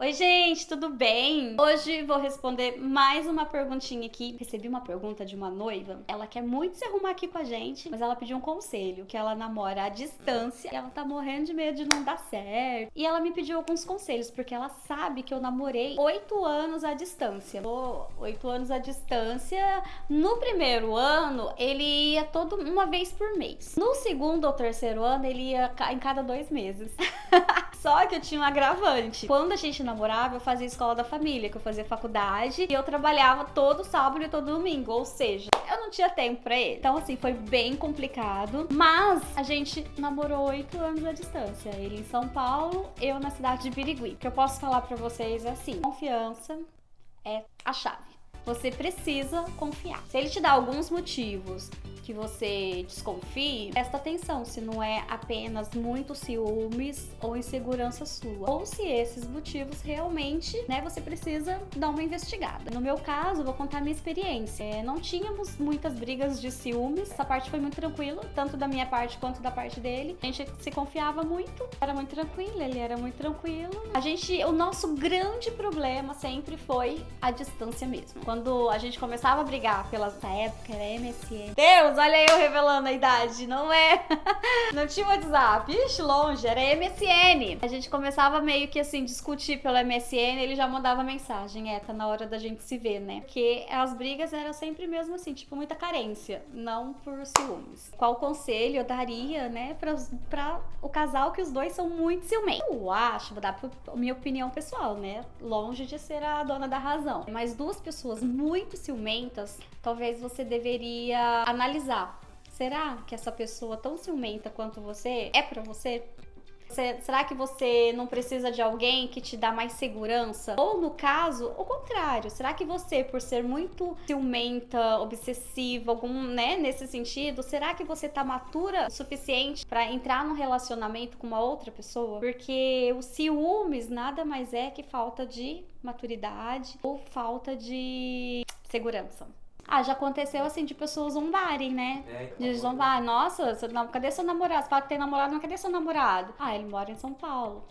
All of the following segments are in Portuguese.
Oi, gente, tudo bem? Hoje vou responder mais uma perguntinha aqui. Recebi uma pergunta de uma noiva. Ela quer muito se arrumar aqui com a gente, mas ela pediu um conselho, que ela namora à distância e ela tá morrendo de medo de não dar certo. E ela me pediu alguns conselhos, porque ela sabe que eu namorei 8 anos à distância. 8 anos à distância. No primeiro ano, ele ia uma vez por mês. No segundo ou terceiro ano, ele ia em cada 2 meses. Só que eu tinha um agravante. Quando a gente namorava, eu fazia escola da família, que eu fazia faculdade, e eu trabalhava todo sábado e todo domingo, ou seja, eu não tinha tempo pra ele. Então, assim, foi bem complicado, mas a gente namorou 8 anos à distância. Ele em São Paulo, eu na cidade de Birigui. O que eu posso falar pra vocês é assim, confiança é a chave. Você precisa confiar. Se ele te dá alguns motivos que você desconfie, presta atenção se não é apenas muito ciúmes ou insegurança sua. Ou se esses motivos realmente, você precisa dar uma investigada. No meu caso, vou contar a minha experiência. Não tínhamos muitas brigas de ciúmes. Essa parte foi muito tranquila, tanto da minha parte quanto da parte dele. A gente se confiava muito, era muito tranquilo, ele era muito tranquilo. O nosso grande problema sempre foi a distância mesmo. Quando a gente começava a brigar nessa época, era MSN. Deus, olha eu revelando a idade, não é? Não tinha WhatsApp, ixi, longe, era MSN. A gente começava meio que assim, discutir pelo MSN, ele já mandava mensagem, tá na hora da gente se ver, né? Porque as brigas eram sempre mesmo assim, tipo, muita carência, não por ciúmes. Qual conselho eu daria, pra o casal que os dois são muito ciumentos? Eu acho, vou dar a minha opinião pessoal, né? Longe de ser a dona da razão. Mas duas pessoas muito ciumentas, talvez você deveria analisar. Será que essa pessoa tão ciumenta quanto você é pra você? Será que você não precisa de alguém que te dá mais segurança? Ou no caso, o contrário, será que você, por ser muito ciumenta, obsessiva, nesse sentido, será que você tá matura o suficiente pra entrar num relacionamento com uma outra pessoa? Porque os ciúmes nada mais é que falta de maturidade ou falta de segurança. Já aconteceu assim de pessoas zombarem, né? De zombar. Nossa, cadê seu namorado? Você fala que tem namorado, mas cadê seu namorado? Ele mora em São Paulo.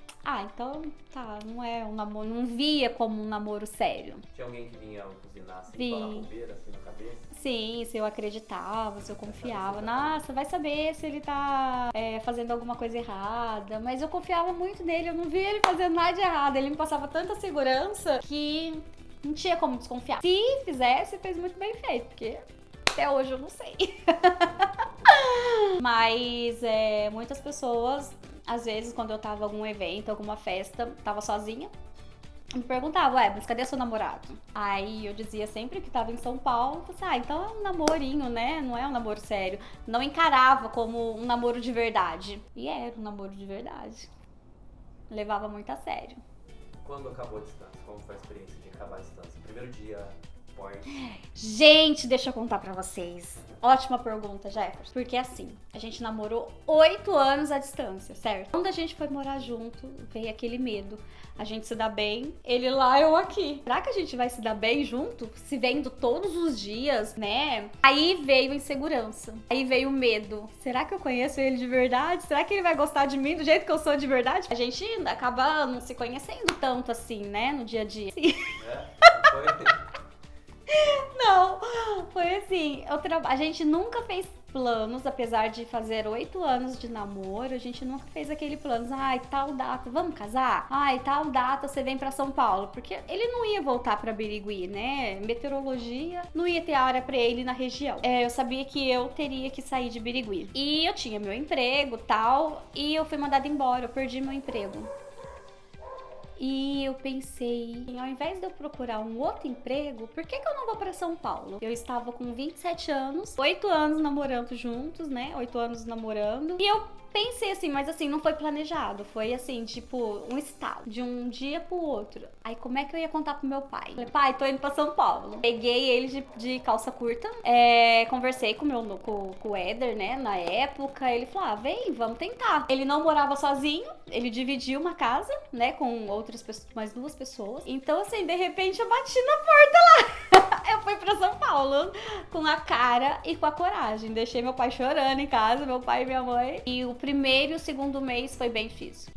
Então tá, não é um namoro, não via como um namoro sério. Tinha alguém que vinha buzinar assim, falar bobeira assim na cabeça? Sim, se eu acreditava, se eu confiava. Nossa, vai saber se ele tá fazendo alguma coisa errada. Mas eu confiava muito nele, eu não via ele fazendo nada de errado. Ele me passava tanta segurança que não tinha como desconfiar. Se fizesse, fez muito bem feito, porque até hoje eu não sei. Mas muitas pessoas, às vezes, quando eu tava em algum evento, alguma festa, tava sozinha, me perguntavam, mas cadê seu namorado? Aí eu dizia sempre que tava em São Paulo, então é um namorinho, né? Não é um namoro sério. Não encarava como um namoro de verdade. E era um namoro de verdade. Levava muito a sério. Quando acabou a distância? Como foi a experiência de acabar a distância? Primeiro dia, Gente, deixa eu contar pra vocês. Ótima pergunta, Jefferson. Porque assim, a gente namorou 8 anos à distância, certo? Quando a gente foi morar junto, veio aquele medo. A gente se dá bem, ele lá, eu aqui. Será que a gente vai se dar bem junto? Se vendo todos os dias, né? Aí veio a insegurança. Aí veio o medo. Será que eu conheço ele de verdade? Será que ele vai gostar de mim do jeito que eu sou de verdade? A gente acaba não se conhecendo tanto assim, né? No dia a dia. Foi? Não, foi assim, a gente nunca fez planos, apesar de fazer 8 anos de namoro, a gente nunca fez aquele plano, tal data, vamos casar? Tal data você vem pra São Paulo, porque ele não ia voltar pra Birigui, né? Meteorologia, não ia ter área pra ele na região. Eu sabia que eu teria que sair de Birigui. E eu tinha meu emprego, tal, e eu fui mandada embora, eu perdi meu emprego. E eu pensei, ao invés de eu procurar um outro emprego, por que eu não vou pra São Paulo? Eu estava com 27 anos, 8 anos namorando juntos, né? 8 anos namorando. E eu pensei assim, mas assim, não foi planejado. Foi assim, tipo, um estalo, de um dia pro outro. Aí como é que eu ia contar pro meu pai? Falei, pai, tô indo pra São Paulo. Peguei ele de calça curta, conversei com o Éder, né, na época. Ele falou, vem, vamos tentar. Ele não morava sozinho, ele dividia uma casa, né, com outras pessoas, mais 2 pessoas. Então, assim, de repente eu bati na porta lá. Eu fui pra São Paulo com a cara e com a coragem. Deixei meu pai chorando em casa, meu pai e minha mãe. E o primeiro e o segundo mês foi bem difícil.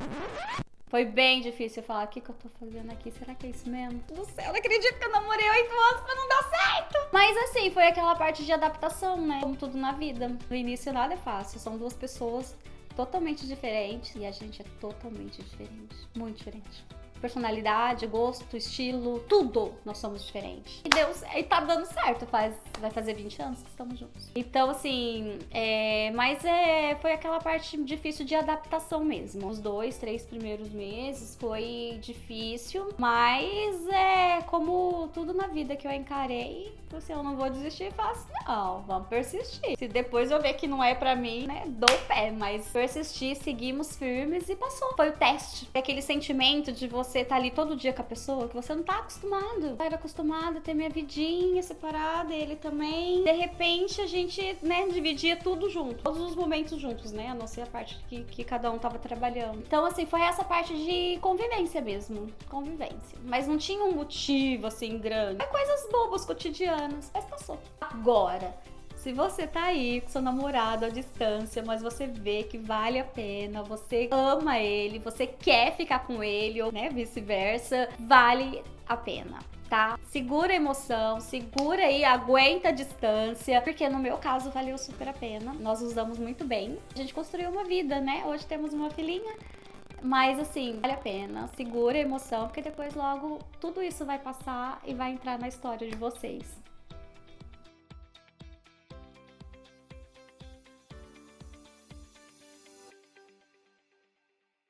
Foi bem difícil eu falar, o que eu tô fazendo aqui? Será que é isso mesmo? Do céu, não acredito que eu namorei 8 anos pra não dar certo. Mas assim, foi aquela parte de adaptação, né? Como tudo na vida. No início nada é fácil, são duas pessoas totalmente diferentes e a gente é totalmente diferente, muito diferente. Personalidade, gosto, estilo, tudo nós somos diferentes. E Deus, e tá dando certo, vai fazer 20 anos que estamos juntos. Então, assim, foi aquela parte difícil de adaptação mesmo. Os 2, 3 primeiros meses foi difícil, mas como tudo na vida que eu encarei, assim, eu não vou desistir fácil, não, vamos persistir. Se depois eu ver que não é pra mim, né, dou o pé, mas persistir, seguimos firmes e passou. Foi o teste. É aquele sentimento de você tá ali todo dia com a pessoa que você não tá acostumado. Eu era acostumada a ter minha vidinha separada, ele também. De repente a gente, né, dividia tudo junto. Todos os momentos juntos, né? A não ser a parte que cada um tava trabalhando. Então, assim, foi essa parte de convivência mesmo. Convivência. Mas não tinha um motivo, assim, grande. É coisas bobas, cotidianas. Mas passou. Agora, se você tá aí com seu namorado à distância, mas você vê que vale a pena, você ama ele, você quer ficar com ele, ou né, vice-versa, vale a pena, tá? Segura a emoção, segura aí, aguenta a distância, porque no meu caso valeu super a pena. Nós nos damos muito bem. A gente construiu uma vida, né? Hoje temos uma filhinha. Mas assim, vale a pena, segura a emoção, porque depois logo tudo isso vai passar e vai entrar na história de vocês.